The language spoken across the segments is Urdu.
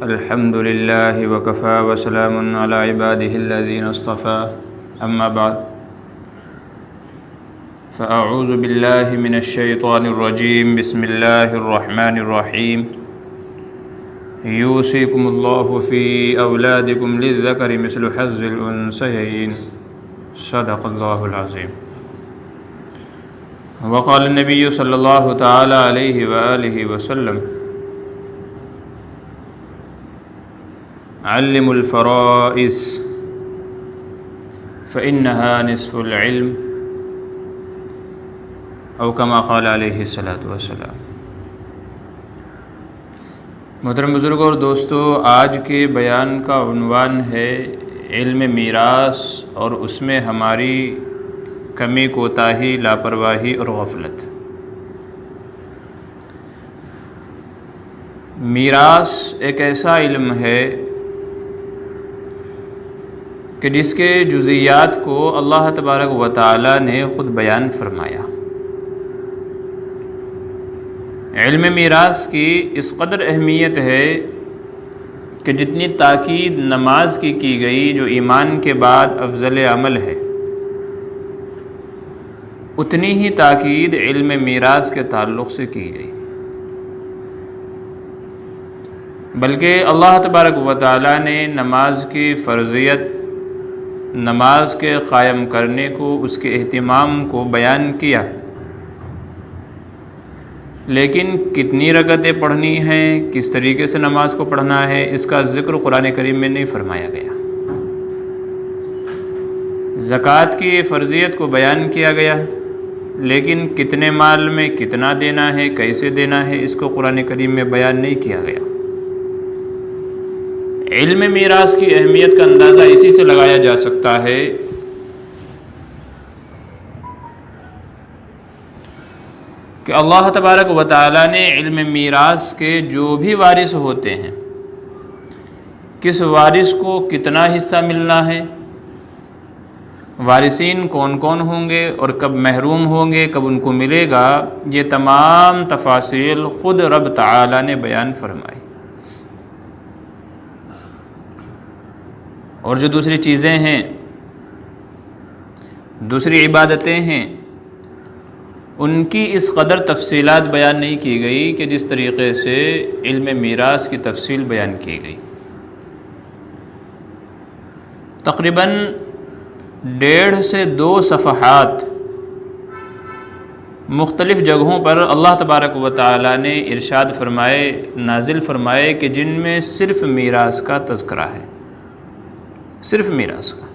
الحمد لله وكفى وسلام على عباده الذين اصطفى أما بعد فأعوذ بالله من الشيطان الرجيم بسم الله الرحمن الرحيم يوصيكم الله في أولادكم للذكر مثل حظ الأنثيين صدق الله العظيم. وقال النبي صلى الله تعالى عليه وآله وسلم علموا الفرائض فإنها نصف العلم او كما قال علیہ الصلاۃ والسلام. محترم بزرگوں اور دوستو، آج کے بیان کا عنوان ہے علم میراث اور اس میں ہماری کمی، کوتاہی، لاپرواہی اور غفلت. میراث ایک ایسا علم ہے کہ جس کے جزیات کو اللہ تبارک و تعالی نے خود بیان فرمایا. علم میراث کی اس قدر اہمیت ہے کہ جتنی تاکید نماز کی گئی جو ایمان کے بعد افضل عمل ہے، اتنی ہی تاکید علم میراث کے تعلق سے کی گئی. بلکہ اللہ تبارک و تعالی نے نماز کی فرضیت، نماز کے قائم کرنے کو، اس کے اہتمام کو بیان کیا، لیکن کتنی رکعتیں پڑھنی ہیں، کس طریقے سے نماز کو پڑھنا ہے، اس کا ذکر قرآن کریم میں نہیں فرمایا گیا. زکوٰۃ کی فرضیت کو بیان کیا گیا، لیکن کتنے مال میں کتنا دینا ہے، کیسے دینا ہے، اس کو قرآن کریم میں بیان نہیں کیا گیا. علم میراث کی اہمیت کا اندازہ اسی سے لگایا جا سکتا ہے کہ اللہ تبارک و تعالی نے علم میراث کے جو بھی وارث ہوتے ہیں، کس وارث کو کتنا حصہ ملنا ہے، وارثین کون کون ہوں گے اور کب محروم ہوں گے، کب ان کو ملے گا، یہ تمام تفاصیل خود رب تعالی نے بیان فرمائی. اور جو دوسری چیزیں ہیں، دوسری عبادتیں ہیں، ان کی اس قدر تفصیلات بیان نہیں کی گئی کہ جس طریقے سے علم میراث کی تفصیل بیان کی گئی. تقریباً 1.5 سے 2 صفحات مختلف جگہوں پر اللہ تبارک و تعالی نے ارشاد فرمائے، نازل فرمائے کہ جن میں صرف میراث کا تذکرہ ہے، صرف میراث کا.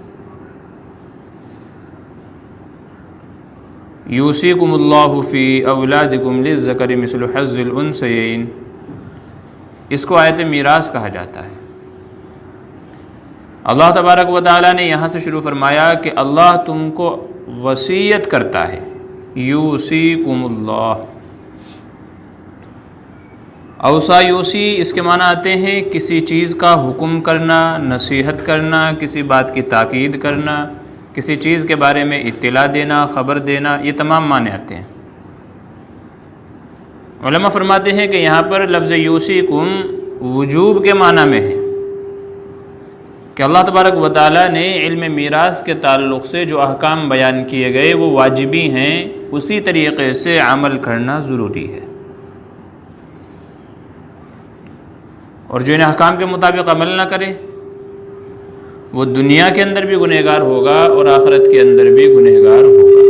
یوصیکم اللہ فی اولادکم للذکر مثل حظ الانثیین، اس کو آیت میراث کہا جاتا ہے. اللہ تبارک و تعالی نے یہاں سے شروع فرمایا کہ اللہ تم کو وصیت کرتا ہے. یوصیکم اللہ، اوصا یوصی، اس کے معنی آتے ہیں کسی چیز کا حکم کرنا، نصیحت کرنا، کسی بات کی تاکید کرنا، کسی چیز کے بارے میں اطلاع دینا، خبر دینا، یہ تمام معنی آتے ہیں. علماء فرماتے ہیں کہ یہاں پر لفظ یوصیکم وجوب کے معنی میں ہے کہ اللہ تبارک و تعالی نے علم میراث کے تعلق سے جو احکام بیان کیے گئے وہ واجبی ہیں، اسی طریقے سے عمل کرنا ضروری ہے. اور جو ان احکام کے مطابق عمل نہ کرے وہ دنیا کے اندر بھی گنہگار ہوگا اور آخرت کے اندر بھی گنہگار ہوگا.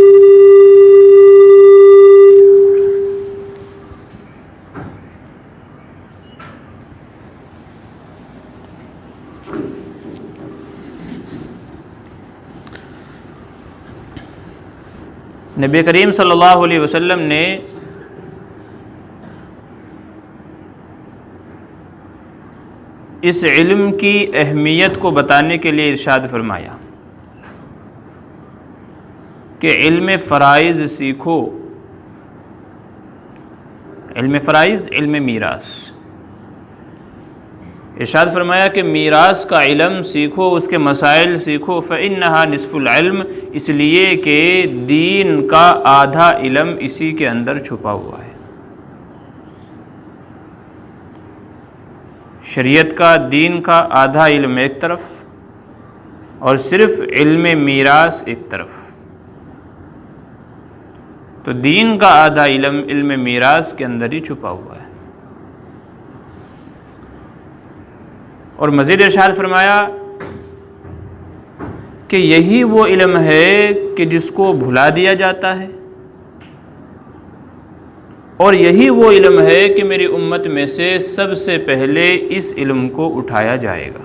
نبی کریم صلی اللہ علیہ وسلم نے اس علم کی اہمیت کو بتانے کے لیے ارشاد فرمایا کہ علم فرائض سیکھو. علم فرائض، علم میراث. ارشاد فرمایا کہ میراث کا علم سیکھو، اس کے مسائل سیکھو. فإنها نصف العلم، اس لیے کہ دین کا آدھا علم اسی کے اندر چھپا ہوا ہے. شریعت کا، دین کا آدھا علم ایک طرف اور صرف علم میراث ایک طرف. تو دین کا آدھا علم علم میراث کے اندر ہی چھپا ہوا ہے. اور مزید ارشاد فرمایا کہ یہی وہ علم ہے کہ جس کو بھلا دیا جاتا ہے، اور یہی وہ علم ہے کہ میری امت میں سے سب سے پہلے اس علم کو اٹھایا جائے گا.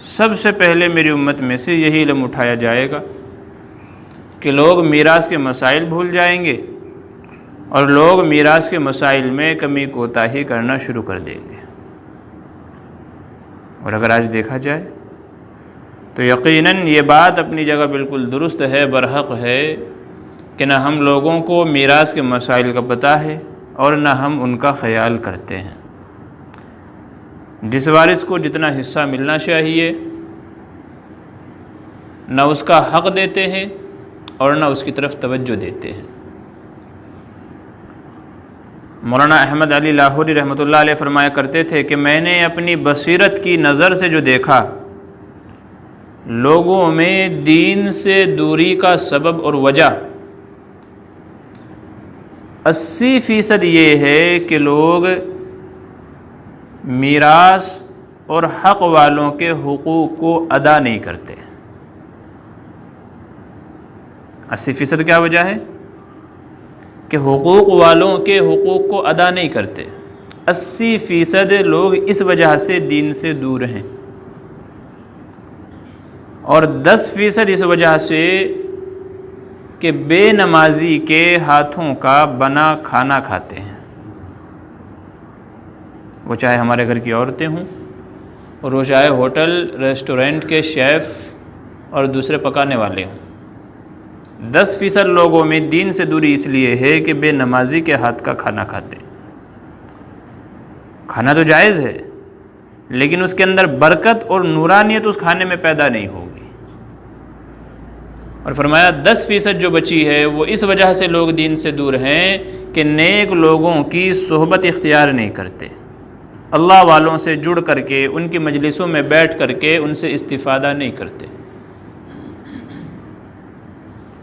سب سے پہلے میری امت میں سے یہی علم اٹھایا جائے گا کہ لوگ میراث کے مسائل بھول جائیں گے اور لوگ میراث کے مسائل میں کمی کوتاہی کرنا شروع کر دیں گے. اور اگر آج دیکھا جائے تو یقیناً یہ بات اپنی جگہ بالکل درست ہے، برحق ہے کہ نہ ہم لوگوں کو میراث کے مسائل کا پتہ ہے اور نہ ہم ان کا خیال کرتے ہیں. جس وارث کو جتنا حصہ ملنا چاہیے نہ اس کا حق دیتے ہیں اور نہ اس کی طرف توجہ دیتے ہیں. مولانا احمد علی لاہوری رحمۃ اللہ علیہ فرمایا کرتے تھے کہ میں نے اپنی بصیرت کی نظر سے جو دیکھا، لوگوں میں دین سے دوری کا سبب اور وجہ 80% یہ ہے کہ لوگ میراث اور حق والوں کے حقوق کو ادا نہیں کرتے. 80% کیا وجہ ہے کہ حقوق والوں کے حقوق کو ادا نہیں کرتے. 80% لوگ اس وجہ سے دین سے دور ہیں، اور 10% اس وجہ سے کہ بے نمازی کے ہاتھوں کا بنا کھانا کھاتے ہیں. وہ چاہے ہمارے گھر کی عورتیں ہوں اور وہ چاہے ہوٹل ریسٹورنٹ کے شیف اور دوسرے پکانے والے ہوں. 10% لوگوں میں دین سے دوری اس لیے ہے کہ بے نمازی کے ہاتھ کا کھانا کھاتے ہیں. کھانا تو جائز ہے لیکن اس کے اندر برکت اور نورانیت اس کھانے میں پیدا نہیں ہوگی. اور فرمایا 10% جو بچی ہے وہ اس وجہ سے لوگ دین سے دور ہیں کہ نیک لوگوں کی صحبت اختیار نہیں کرتے، اللہ والوں سے جڑ کر کے ان کی مجلسوں میں بیٹھ کر کے ان سے استفادہ نہیں کرتے.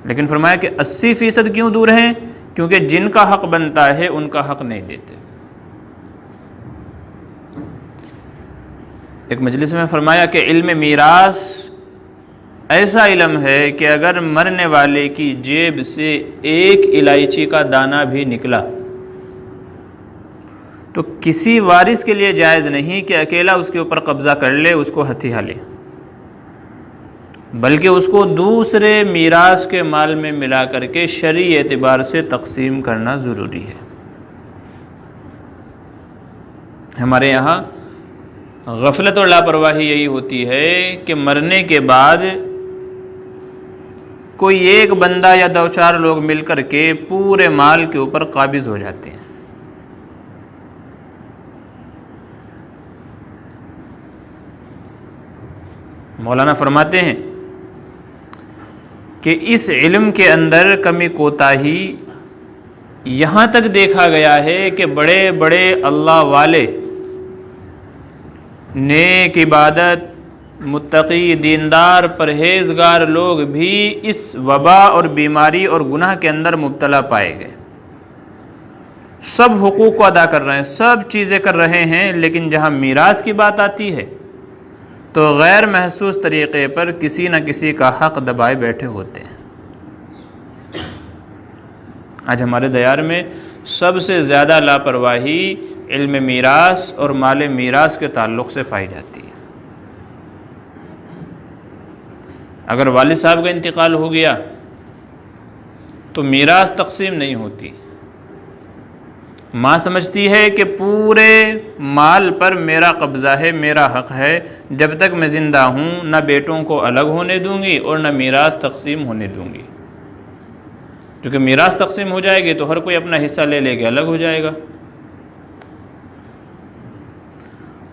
لیکن فرمایا کہ 80% کیوں دور ہیں؟ کیونکہ جن کا حق بنتا ہے ان کا حق نہیں دیتے. ایک مجلس میں فرمایا کہ علم میراث ایسا علم ہے کہ اگر مرنے والے کی جیب سے ایک الائچی کا دانہ بھی نکلا تو کسی وارث کے لیے جائز نہیں کہ اکیلا اس کے اوپر قبضہ کر لے، اس کو ہتھیار لے، بلکہ اس کو دوسرے میراث کے مال میں ملا کر کے شرعی اعتبار سے تقسیم کرنا ضروری ہے. ہمارے یہاں غفلت اور لاپرواہی یہی ہوتی ہے کہ مرنے کے بعد کوئی ایک بندہ یا 2-4 لوگ مل کر کے پورے مال کے اوپر قابض ہو جاتے ہیں. مولانا فرماتے ہیں کہ اس علم کے اندر کمی کوتاہی یہاں تک دیکھا گیا ہے کہ بڑے بڑے اللہ والے، نیک عبادت، متقی، دیندار، پرہیزگار لوگ بھی اس وبا اور بیماری اور گناہ کے اندر مبتلا پائے گئے. سب حقوق کو ادا کر رہے ہیں، سب چیزیں کر رہے ہیں، لیکن جہاں میراث کی بات آتی ہے تو غیر محسوس طریقے پر کسی نہ کسی کا حق دبائے بیٹھے ہوتے ہیں. آج ہمارے دیار میں سب سے زیادہ لاپرواہی علم میراث اور مال میراث کے تعلق سے پائی جاتی ہے. اگر والد صاحب کا انتقال ہو گیا تو میراث تقسیم نہیں ہوتی. ماں سمجھتی ہے کہ پورے مال پر میرا قبضہ ہے، میرا حق ہے، جب تک میں زندہ ہوں نہ بیٹوں کو الگ ہونے دوں گی اور نہ میراث تقسیم ہونے دوں گی. کیونکہ میراث تقسیم ہو جائے گی تو ہر کوئی اپنا حصہ لے لے کے الگ ہو جائے گا.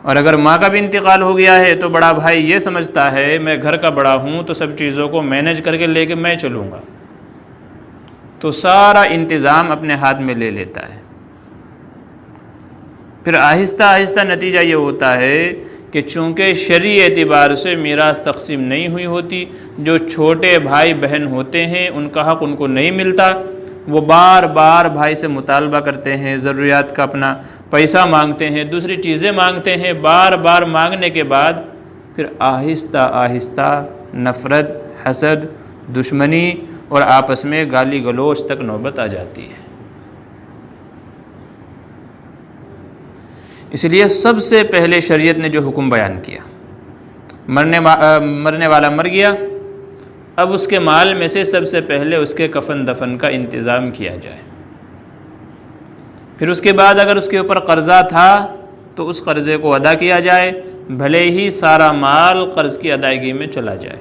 اور اگر ماں کا بھی انتقال ہو گیا ہے تو بڑا بھائی یہ سمجھتا ہے میں گھر کا بڑا ہوں تو سب چیزوں کو مینیج کر کے لے کے میں چلوں گا، تو سارا انتظام اپنے ہاتھ میں لے لیتا ہے. پھر آہستہ آہستہ نتیجہ یہ ہوتا ہے کہ چونکہ شرعی اعتبار سے میراث تقسیم نہیں ہوئی ہوتی، جو چھوٹے بھائی بہن ہوتے ہیں ان کا حق ان کو نہیں ملتا، وہ بار بار بھائی سے مطالبہ کرتے ہیں، ضروریات کا اپنا پیسہ مانگتے ہیں، دوسری چیزیں مانگتے ہیں، بار بار مانگنے کے بعد پھر آہستہ آہستہ نفرت، حسد، دشمنی اور آپس میں گالی گلوچ تک نوبت آ جاتی ہے۔ اس لیے سب سے پہلے شریعت نے جو حکم بیان کیا، مرنے والا مر گیا، اب اس کے مال میں سے سب سے پہلے اس کے کفن دفن کا انتظام کیا جائے، پھر اس کے بعد اگر اس کے اوپر قرضہ تھا تو اس قرضے کو ادا کیا جائے، بھلے ہی سارا مال قرض کی ادائیگی میں چلا جائے۔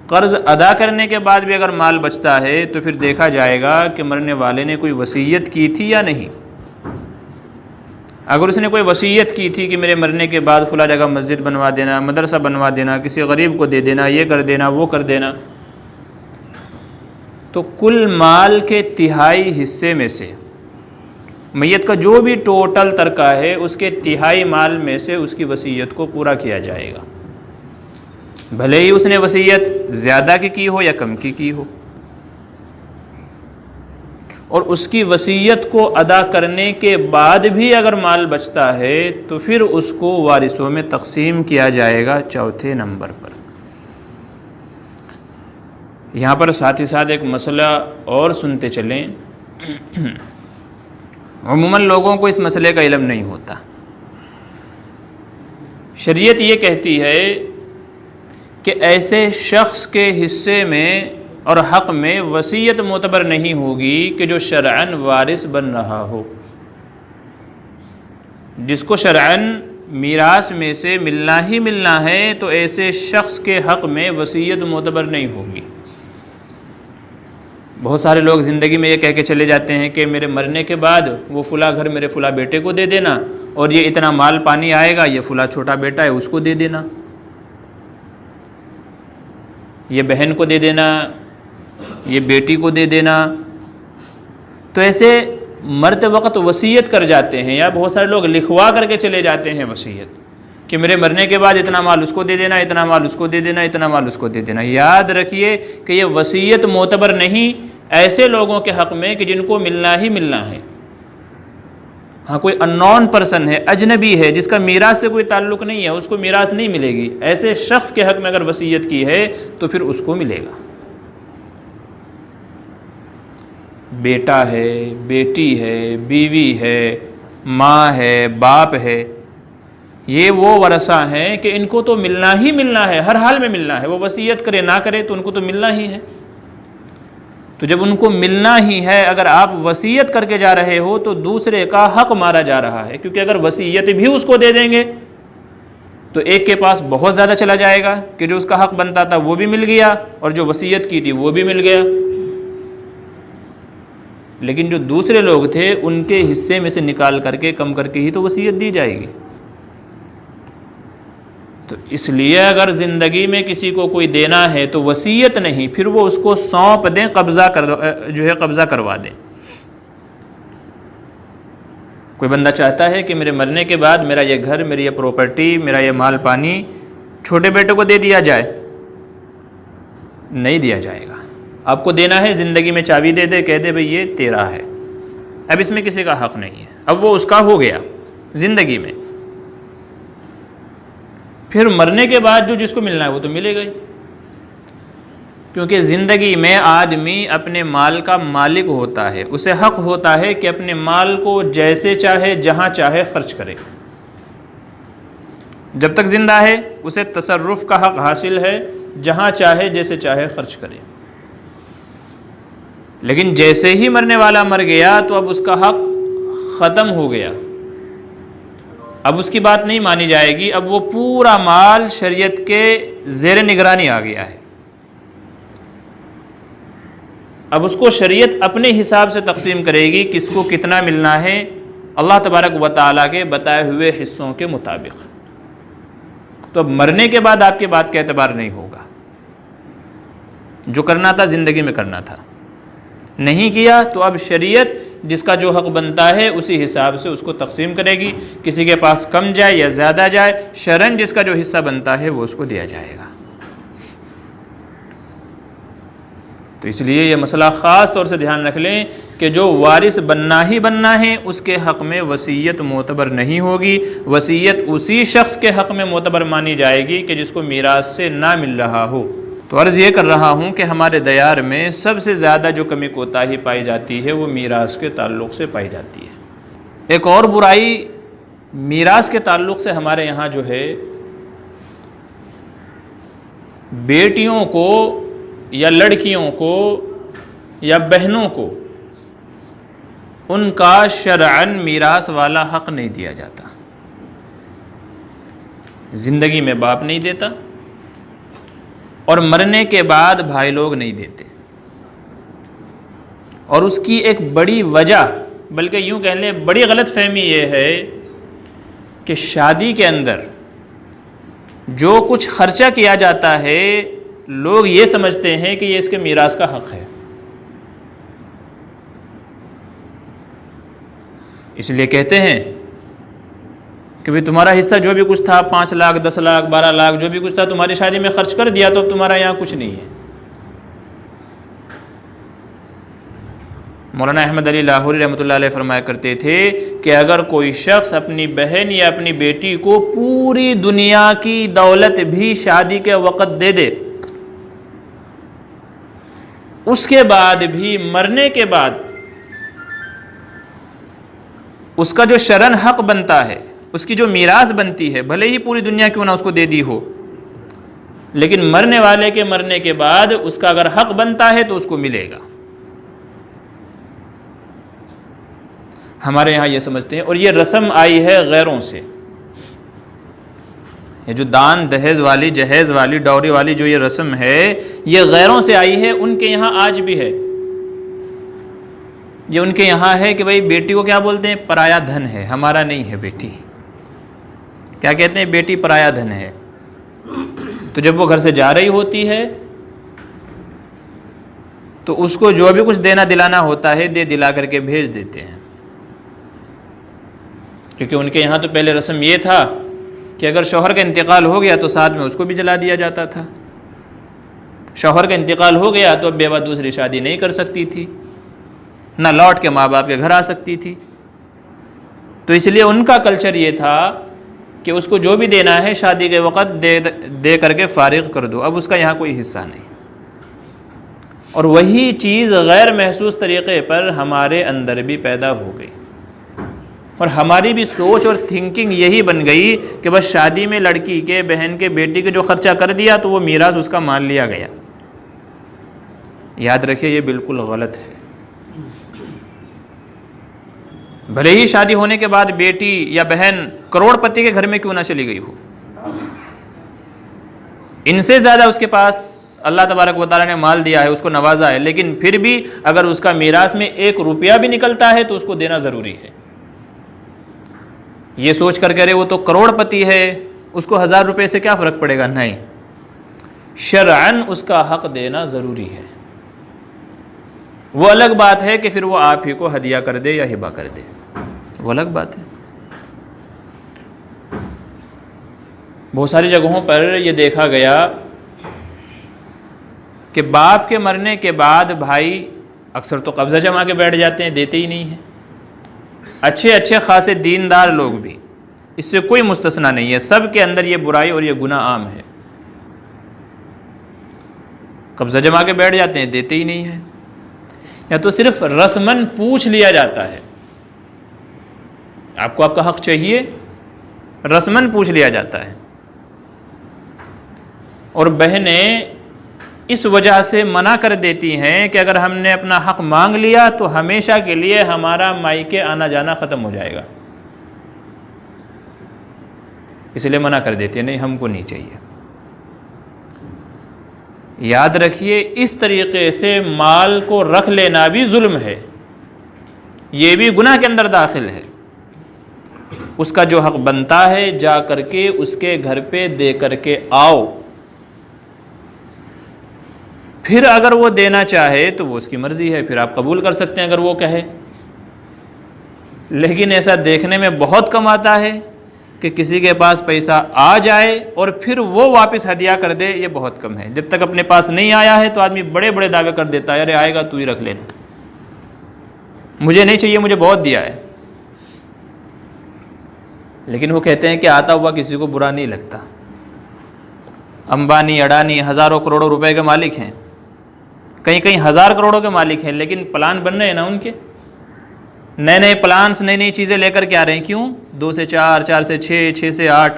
قرض ادا کرنے کے بعد بھی اگر مال بچتا ہے تو پھر دیکھا جائے گا کہ مرنے والے نے کوئی وصیت کی تھی یا نہیں۔ اگر اس نے کوئی وصیت کی تھی کہ میرے مرنے کے بعد فلاں جگہ مسجد بنوا دینا، مدرسہ بنوا دینا، کسی غریب کو دے دینا، یہ کر دینا، وہ کر دینا، تو کل مال کے تہائی حصے میں سے میت کا جو بھی ٹوٹل ترکہ ہے اس کے تہائی مال میں سے اس کی وصیت کو پورا کیا جائے گا، بھلے ہی اس نے وصیت زیادہ کی ہو یا کم کی ہو، اور اس کی وصیت کو ادا کرنے کے بعد بھی اگر مال بچتا ہے تو پھر اس کو وارثوں میں تقسیم کیا جائے گا چوتھے نمبر پر۔ یہاں پر ساتھ ہی ساتھ ایک مسئلہ اور سنتے چلیں، عموماً لوگوں کو اس مسئلے کا علم نہیں ہوتا۔ شریعت یہ کہتی ہے کہ ایسے شخص کے حصے میں اور حق میں وصیت معتبر نہیں ہوگی کہ جو شرعاً وارث بن رہا ہو۔ جس کو شرعاً میراث میں سے ملنا ہی ملنا ہے تو ایسے شخص کے حق میں وصیت معتبر نہیں ہوگی۔ بہت سارے لوگ زندگی میں یہ کہہ کے چلے جاتے ہیں کہ میرے مرنے کے بعد وہ فلاں گھر میرے فلاں بیٹے کو دے دینا، اور یہ اتنا مال پانی آئے گا، یہ فلاں چھوٹا بیٹا ہے اس کو دے دینا، یہ بہن کو دے دینا، یہ بیٹی کو دے دینا۔ تو ایسے مرتے وقت وصیت کر جاتے ہیں، یا بہت سارے لوگ لکھوا کر کے چلے جاتے ہیں وصیت کہ میرے مرنے کے بعد اتنا مال اس کو دے دینا، اتنا مال اس کو دے دینا، اتنا مال اس کو دے دینا۔ یاد رکھیے کہ یہ وصیت معتبر نہیں ایسے لوگوں کے حق میں کہ جن کو ملنا ہی ملنا ہے۔ ہاں کوئی اننون پرسن ہے، اجنبی ہے، جس کا میراث سے کوئی تعلق نہیں ہے، اس کو میراث نہیں ملے گی، ایسے شخص کے حق میں اگر وصیت کی ہے تو پھر اس کو ملے گا۔ بیٹا ہے، بیٹی ہے، بیوی ہے، ماں ہے، باپ ہے، یہ وہ ورثہ ہیں کہ ان کو تو ملنا ہی ملنا ہے، ہر حال میں ملنا ہے، وہ وصیت کرے نہ کرے تو ان کو تو ملنا ہی ہے۔ تو جب ان کو ملنا ہی ہے، اگر آپ وصیت کر کے جا رہے ہو تو دوسرے کا حق مارا جا رہا ہے، کیونکہ اگر وصیت بھی اس کو دے دیں گے تو ایک کے پاس بہت زیادہ چلا جائے گا کہ جو اس کا حق بنتا تھا وہ بھی مل گیا اور جو وصیت کی تھی وہ بھی مل گیا، لیکن جو دوسرے لوگ تھے ان کے حصے میں سے نکال کر کے کم کر کے ہی تو وصیت دی جائے گی۔ تو اس لیے اگر زندگی میں کسی کو کوئی دینا ہے تو وصیت نہیں، پھر وہ اس کو سونپ دیں، قبضہ کروا دیں۔ کوئی بندہ چاہتا ہے کہ میرے مرنے کے بعد میرا یہ گھر، میری یہ پراپرٹی، میرا یہ مال پانی چھوٹے بیٹے کو دے دیا جائے، نہیں دیا جائے گا۔ آپ کو دینا ہے، زندگی میں چابی دے دے، کہہ دے بھئی یہ تیرا ہے، اب اس میں کسی کا حق نہیں ہے، اب وہ اس کا ہو گیا زندگی میں۔ پھر مرنے کے بعد جو جس کو ملنا ہے وہ تو ملے گا ہی، کیونکہ زندگی میں آدمی اپنے مال کا مالک ہوتا ہے، اسے حق ہوتا ہے کہ اپنے مال کو جیسے چاہے جہاں چاہے خرچ کرے۔ جب تک زندہ ہے اسے تصرف کا حق حاصل ہے، جہاں چاہے جیسے چاہے خرچ کرے، لیکن جیسے ہی مرنے والا مر گیا تو اب اس کا حق ختم ہو گیا، اب اس کی بات نہیں مانی جائے گی، اب وہ پورا مال شریعت کے زیر نگرانی آ گیا ہے، اب اس کو شریعت اپنے حساب سے تقسیم کرے گی، کس کو کتنا ملنا ہے اللہ تبارک و تعالیٰ کے بتائے ہوئے حصوں کے مطابق۔ تو اب مرنے کے بعد آپ کی بات کا اعتبار نہیں ہوگا، جو کرنا تھا زندگی میں کرنا تھا، نہیں کیا تو اب شریعت جس کا جو حق بنتا ہے اسی حساب سے اس کو تقسیم کرے گی. کسی کے پاس کم جائے یا زیادہ جائے، شرعاً جس کا جو حصہ بنتا ہے وہ اس کو دیا جائے گا. تو اس لیے یہ مسئلہ خاص طور سے دھیان رکھ لیں کہ جو وارث بننا ہی بننا ہے اس کے حق میں وصیت معتبر نہیں ہوگی. وصیت اسی شخص کے حق میں معتبر مانی جائے گی کہ جس کو میراث سے نہ مل رہا ہو. تو عرض یہ کر رہا ہوں کہ ہمارے دیار میں سب سے زیادہ جو کمی کوتاہی پائی جاتی ہے وہ میراث کے تعلق سے پائی جاتی ہے. ایک اور برائی میراث کے تعلق سے ہمارے یہاں جو ہے، بیٹیوں کو یا لڑکیوں کو یا بہنوں کو ان کا شرعاً میراث والا حق نہیں دیا جاتا. زندگی میں باپ نہیں دیتا اور مرنے کے بعد بھائی لوگ نہیں دیتے. اور اس کی ایک بڑی وجہ، بلکہ یوں کہہ لیں بڑی غلط فہمی یہ ہے کہ شادی کے اندر جو کچھ خرچہ کیا جاتا ہے لوگ یہ سمجھتے ہیں کہ یہ اس کے میراث کا حق ہے. اس لیے کہتے ہیں کہ بھی تمہارا حصہ جو بھی کچھ تھا 5 لاکھ 10 لاکھ 12 لاکھ جو بھی کچھ تھا تمہاری شادی میں خرچ کر دیا تو اب تمہارا یہاں کچھ نہیں ہے. مولانا احمد علی لاہوری رحمۃ اللہ علیہ فرمایا کرتے تھے کہ اگر کوئی شخص اپنی بہن یا اپنی بیٹی کو پوری دنیا کی دولت بھی شادی کے وقت دے دے، اس کے بعد بھی مرنے کے بعد اس کا جو شرعاً حق بنتا ہے، اس کی جو میراث بنتی ہے، بھلے ہی پوری دنیا کیوں نہ اس کو دے دی ہو، لیکن مرنے والے کے مرنے کے بعد اس کا اگر حق بنتا ہے تو اس کو ملے گا. ہمارے یہاں یہ سمجھتے ہیں، اور یہ رسم آئی ہے غیروں سے. یہ جو دان دہیز والی جہیز والی ڈوری والی جو یہ رسم ہے یہ غیروں سے آئی ہے. ان کے یہاں آج بھی ہے. یہ ان کے یہاں ہے کہ بھئی بیٹی کو کیا بولتے ہیں؟ پرایا دھن ہے، ہمارا نہیں ہے بیٹی. کیا کہتے ہیں؟ بیٹی پرایا دھن ہے. تو جب وہ گھر سے جا رہی ہوتی ہے تو اس کو جو بھی کچھ دینا دلانا ہوتا ہے دے دلا کر کے بھیج دیتے ہیں. کیونکہ ان کے یہاں تو پہلے رسم یہ تھا کہ اگر شوہر کا انتقال ہو گیا تو ساتھ میں اس کو بھی جلا دیا جاتا تھا. شوہر کا انتقال ہو گیا تو اب بیوہ دوسری شادی نہیں کر سکتی تھی، نہ لوٹ کے ماں باپ کے گھر آ سکتی تھی. تو اس لیے ان کا کلچر یہ تھا کہ اس کو جو بھی دینا ہے شادی کے وقت دے کر کے فارغ کر دو، اب اس کا یہاں کوئی حصہ نہیں. اور وہی چیز غیر محسوس طریقے پر ہمارے اندر بھی پیدا ہو گئی، اور ہماری بھی سوچ اور تھنکنگ یہی بن گئی کہ بس شادی میں لڑکی کے بہن کے بیٹی کے جو خرچہ کر دیا تو وہ میراث اس کا مان لیا گیا. یاد رکھیے یہ بالکل غلط ہے. بھلے ہی شادی ہونے کے بعد بیٹی یا بہن کروڑ پتی کے گھر میں کیوں نہ چلی گئی ہو، ان سے زیادہ اس کے پاس اللہ تبارک و تعالیٰ نے مال دیا ہے، اس کو نوازا ہے، لیکن پھر بھی اگر اس کا میراث میں 1 روپیہ بھی نکلتا ہے تو اس کو دینا ضروری ہے. یہ سوچ کر کہ وہ تو کروڑ پتی ہے اس کو 1000 روپے سے کیا فرق پڑے گا، نہیں، شرعاً اس کا حق دینا ضروری ہے. وہ الگ بات ہے کہ پھر وہ آپ ہی کو ہدیہ کر دے یا ہبہ کر دے، وہ الگ بات ہے. بہت ساری جگہوں پر یہ دیکھا گیا کہ باپ کے مرنے کے بعد بھائی اکثر تو قبضہ جما کے بیٹھ جاتے ہیں، دیتے ہی نہیں ہیں. اچھے خاصے دیندار لوگ بھی، اس سے کوئی مستثنا نہیں ہے، سب کے اندر یہ برائی اور یہ گناہ عام ہے. قبضہ جما کے بیٹھ جاتے ہیں، دیتے ہی نہیں ہیں، یا تو صرف رسماً پوچھ لیا جاتا ہے آپ کو آپ کا حق چاہیے، رسماً پوچھ لیا جاتا ہے. اور بہنیں اس وجہ سے منع کر دیتی ہیں کہ اگر ہم نے اپنا حق مانگ لیا تو ہمیشہ کے لیے ہمارا مائکے آنا جانا ختم ہو جائے گا، اس لیے منع کر دیتی ہیں، نہیں ہم کو نہیں چاہیے. یاد رکھیے اس طریقے سے مال کو رکھ لینا بھی ظلم ہے، یہ بھی گناہ کے اندر داخل ہے. اس کا جو حق بنتا ہے جا کر کے اس کے گھر پہ دے کر کے آؤ، پھر اگر وہ دینا چاہے تو وہ اس کی مرضی ہے، پھر آپ قبول کر سکتے ہیں اگر وہ کہے. لیکن ایسا دیکھنے میں بہت کم آتا ہے کہ کسی کے پاس پیسہ آ جائے اور پھر وہ واپس ہدیہ کر دے، یہ بہت کم ہے۔ جب تک اپنے پاس نہیں آیا ہے تو آدمی بڑے بڑے دعوے کر دیتا ہے، ارے آئے گا تو ہی رکھ لینا، مجھے نہیں چاہیے، مجھے بہت دیا ہے۔ لیکن وہ کہتے ہیں کہ آتا ہوا کسی کو برا نہیں لگتا۔ امبانی، اڈانی ہزاروں کروڑوں روپے کے مالک ہیں، کہیں کہیں 1000 کروڑوں کے مالک ہیں، لیکن پلان بن رہے ہیں نا ان کے، نئے نئے پلانس، نئی نئی چیزیں لے کر کے آ رہے ہیں۔ کیوں؟ 2 سے 4، 4 سے 6، 6 سے 8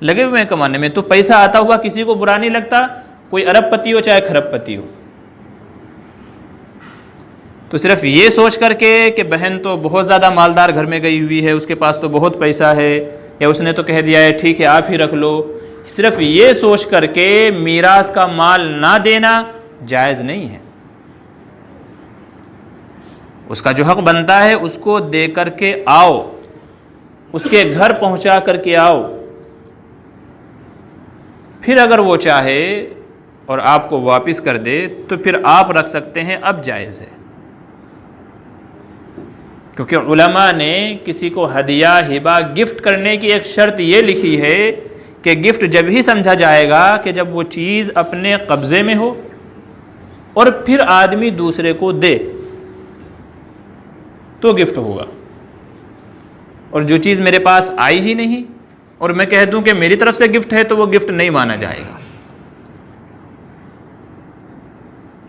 لگے ہوئے ہیں کمانے میں۔ تو پیسہ آتا ہوا کسی کو برا نہیں لگتا، کوئی ارب پتی ہو چاہے کھرب پتی ہو۔ تو صرف یہ سوچ کر کے کہ بہن تو بہت زیادہ مالدار گھر میں گئی ہوئی ہے، اس کے پاس تو بہت پیسہ ہے، یا اس نے تو کہہ دیا ہے ٹھیک ہے آپ ہی رکھ لو، صرف یہ سوچ کر کے میراث کا مال نہ دینا جائز نہیں ہے۔ اس کا جو حق بنتا ہے اس کو دے کر کے آؤ، اس کے گھر پہنچا کر کے آؤ، پھر اگر وہ چاہے اور آپ کو واپس کر دے تو پھر آپ رکھ سکتے ہیں، اب جائز ہے۔ کیونکہ علماء نے کسی کو ہدیہ، ہبہ، گفٹ کرنے کی ایک شرط یہ لکھی ہے کہ گفٹ جب ہی سمجھا جائے گا کہ جب وہ چیز اپنے قبضے میں ہو اور پھر آدمی دوسرے کو دے تو گفٹ ہوگا۔ اور جو چیز میرے پاس آئی ہی نہیں اور میں کہہ دوں کہ میری طرف سے گفٹ ہے تو وہ گفٹ نہیں مانا جائے گا۔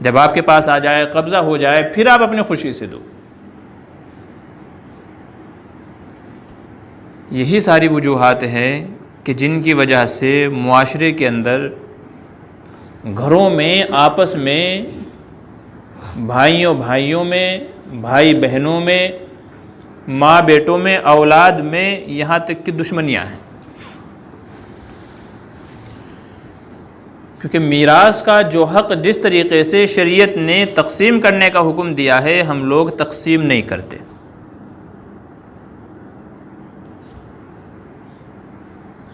جب آپ کے پاس آ جائے، قبضہ ہو جائے، پھر آپ اپنی خوشی سے دو۔ یہی ساری وجوہات ہیں کہ جن کی وجہ سے معاشرے کے اندر، گھروں میں، آپس میں، بھائیوں بھائیوں میں، بھائی بہنوں میں، ماں بیٹوں میں، اولاد میں، یہاں تک کہ دشمنیاں ہیں۔ کیونکہ میراث کا جو حق جس طریقے سے شریعت نے تقسیم کرنے کا حکم دیا ہے، ہم لوگ تقسیم نہیں کرتے۔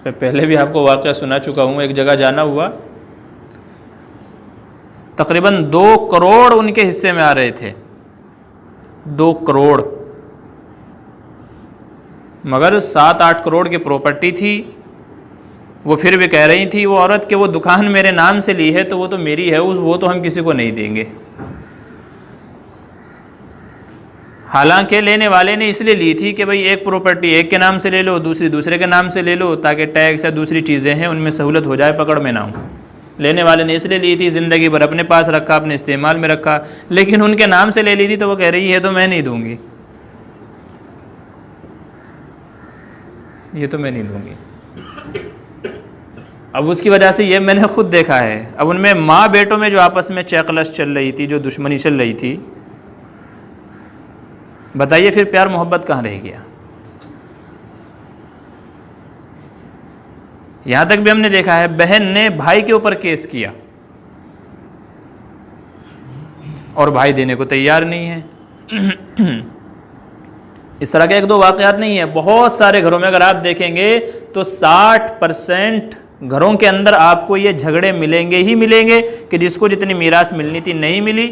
میں پہلے بھی آپ کو واقعہ سنا چکا ہوں، ایک جگہ جانا ہوا، تقریباً 2 کروڑ ان کے حصے میں آ رہے تھے، 2 کروڑ، مگر 7-8 کروڑ کی پراپرٹی تھی۔ وہ پھر بھی کہہ رہی تھی وہ عورت کہ وہ دکان میرے نام سے لی ہے تو وہ تو میری ہے، وہ تو ہم کسی کو نہیں دیں گے۔ حالانکہ لینے والے نے اس لیے لی تھی کہ بھئی ایک پراپرٹی ایک کے نام سے لے لو، دوسری دوسرے کے نام سے لے لو، تاکہ ٹیکس یا دوسری چیزیں ہیں ان میں سہولت ہو جائے، پکڑ میں نہ ہوں۔ لینے والے نے اس لیے لی تھی، زندگی بھر اپنے پاس رکھا، اپنے استعمال میں رکھا، لیکن ان کے نام سے لے لی تھی تو وہ کہہ رہی ہے تو میں نہیں دوں گی، یہ تو میں نہیں لوں گی۔ اب اس کی وجہ سے یہ میں نے خود دیکھا ہے، اب ان میں ماں بیٹوں میں جو آپس میں چیکلش چل رہی تھی، جو دشمنی چل رہی تھی، بتائیے پھر پیار محبت کہاں رہ گیا؟ یہاں تک بھی ہم نے دیکھا ہے بہن نے بھائی کے اوپر کیس کیا اور بھائی دینے کو تیار نہیں ہے۔ اس طرح کے 1-2 واقعات نہیں ہیں، بہت سارے گھروں میں اگر آپ دیکھیں گے تو 60% گھروں کے اندر آپ کو یہ جھگڑے ملیں گے ہی ملیں گے کہ جس کو جتنی میراث ملنی تھی نہیں ملی،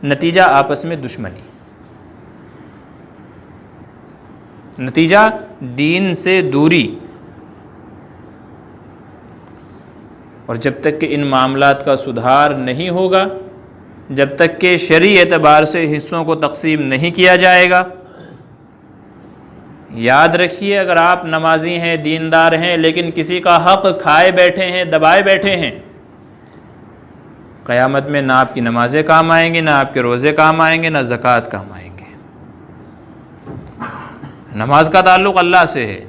نتیجہ آپس میں دشمنی، نتیجہ دین سے دوری۔ اور جب تک کہ ان معاملات کا سدھار نہیں ہوگا، جب تک کہ شرعی اعتبار سے حصوں کو تقسیم نہیں کیا جائے گا، یاد رکھیے اگر آپ نمازی ہیں، دیندار ہیں، لیکن کسی کا حق کھائے بیٹھے ہیں، دبائے بیٹھے ہیں، قیامت میں نہ آپ کی نمازیں کام آئیں گی، نہ آپ کے روزے کام آئیں گے، نہ زکوٰۃ کام آئیں گے۔ نماز کا تعلق اللہ سے ہے،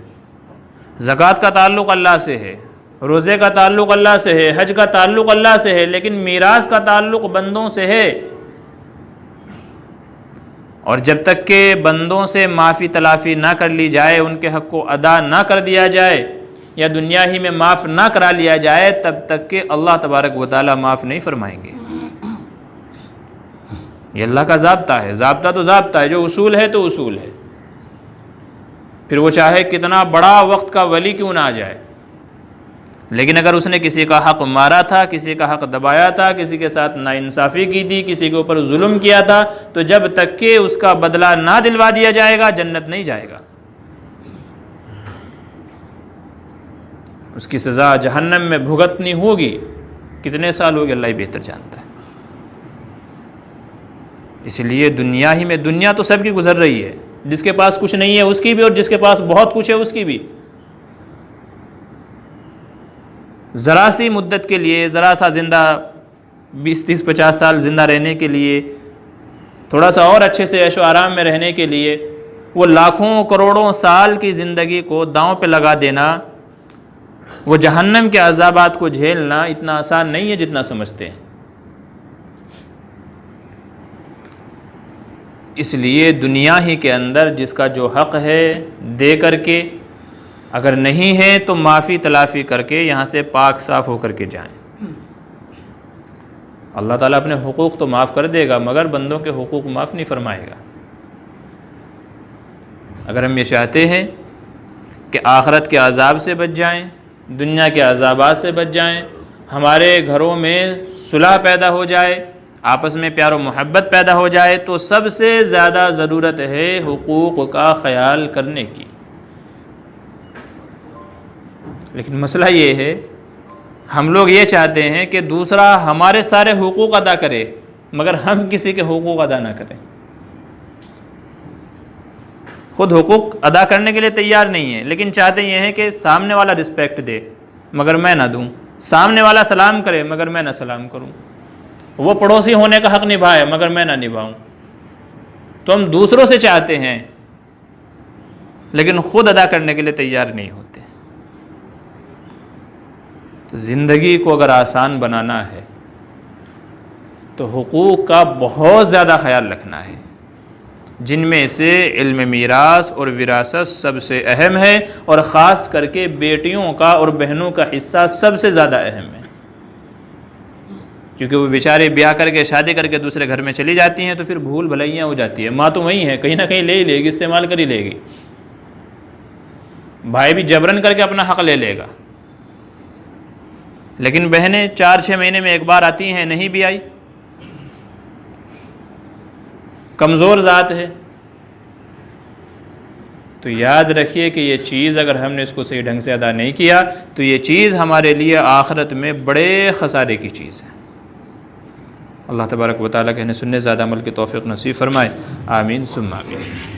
زکوٰۃ کا تعلق اللہ سے ہے، روزے کا تعلق اللہ سے ہے، حج کا تعلق اللہ سے ہے، لیکن میراث کا تعلق بندوں سے ہے۔ اور جب تک کہ بندوں سے معافی تلافی نہ کر لی جائے، ان کے حق کو ادا نہ کر دیا جائے یا دنیا ہی میں معاف نہ کرا لیا جائے، تب تک کہ اللہ تبارک و تعالیٰ معاف نہیں فرمائیں گے۔ یہ اللہ کا ضابطہ ہے، ضابطہ تو ضابطہ ہے، جو اصول ہے تو اصول ہے، پھر وہ چاہے کتنا بڑا وقت کا ولی کیوں نہ آ جائے، لیکن اگر اس نے کسی کا حق مارا تھا، کسی کا حق دبایا تھا، کسی کے ساتھ ناانصافی کی تھی، کسی کے اوپر ظلم کیا تھا، تو جب تک کہ اس کا بدلہ نہ دلوا دیا جائے گا جنت نہیں جائے گا، اس کی سزا جہنم میں بھگتنی ہوگی۔ کتنے سال ہو گئے اللہ ہی بہتر جانتا ہے۔ اس لیے دنیا ہی میں، دنیا تو سب کی گزر رہی ہے، جس کے پاس کچھ نہیں ہے اس کی بھی، اور جس کے پاس بہت کچھ ہے اس کی بھی۔ ذرا سی مدت کے لیے، ذرا سا زندہ 20-30-50 سال زندہ رہنے کے لیے، تھوڑا سا اور اچھے سے عیش و آرام میں رہنے کے لیے، وہ لاکھوں کروڑوں سال کی زندگی کو داؤں پہ لگا دینا، وہ جہنم کے عذابات کو جھیلنا اتنا آسان نہیں ہے جتنا سمجھتے ہیں۔ اس لیے دنیا ہی کے اندر جس کا جو حق ہے دے کر کے، اگر نہیں ہے تو معافی تلافی کر کے یہاں سے پاک صاف ہو کر کے جائیں۔ اللہ تعالیٰ اپنے حقوق تو معاف کر دے گا، مگر بندوں کے حقوق معاف نہیں فرمائے گا۔ اگر ہم یہ چاہتے ہیں کہ آخرت کے عذاب سے بچ جائیں، دنیا کے عذابات سے بچ جائیں، ہمارے گھروں میں صلح پیدا ہو جائے، آپس میں پیار و محبت پیدا ہو جائے، تو سب سے زیادہ ضرورت ہے حقوق کا خیال کرنے کی۔ لیکن مسئلہ یہ ہے، ہم لوگ یہ چاہتے ہیں کہ دوسرا ہمارے سارے حقوق ادا کرے، مگر ہم کسی کے حقوق ادا نہ کریں۔ خود حقوق ادا کرنے کے لیے تیار نہیں ہے، لیکن چاہتے یہ ہیں کہ سامنے والا رسپیکٹ دے مگر میں نہ دوں، سامنے والا سلام کرے مگر میں نہ سلام کروں، وہ پڑوسی ہونے کا حق نبھائے مگر میں نہ نبھاؤں۔ تو ہم دوسروں سے چاہتے ہیں لیکن خود ادا کرنے کے لیے تیار نہیں ہوتے۔ تو زندگی کو اگر آسان بنانا ہے تو حقوق کا بہت زیادہ خیال رکھنا ہے، جن میں سے علم میراث اور وراثت سب سے اہم ہے، اور خاص کر کے بیٹیوں کا اور بہنوں کا حصہ سب سے زیادہ اہم ہے، کیونکہ وہ بیچارے بیاہ کر کے شادی کر کے دوسرے گھر میں چلی جاتی ہیں تو پھر بھول بھلائیاں ہو جاتی ہیں۔ ماں تو وہی ہے، کہیں نہ کہیں لے ہی لے گی، استعمال کر ہی لے گی، بھائی بھی جبرن کر کے اپنا حق لے لے گا، لیکن بہنیں 4-6 مہینے میں ایک بار آتی ہیں، نہیں بھی آئی، کمزور ذات ہے۔ تو یاد رکھیے کہ یہ چیز اگر ہم نے اس کو صحیح ڈھنگ سے ادا نہیں کیا تو یہ چیز ہمارے لیے آخرت میں بڑے خسارے کی چیز ہے۔ اللہ تبارک و تعالیٰ کہنے سننے زیادہ عمل کی توفیق نصیب فرمائے، آمین ثم آمین۔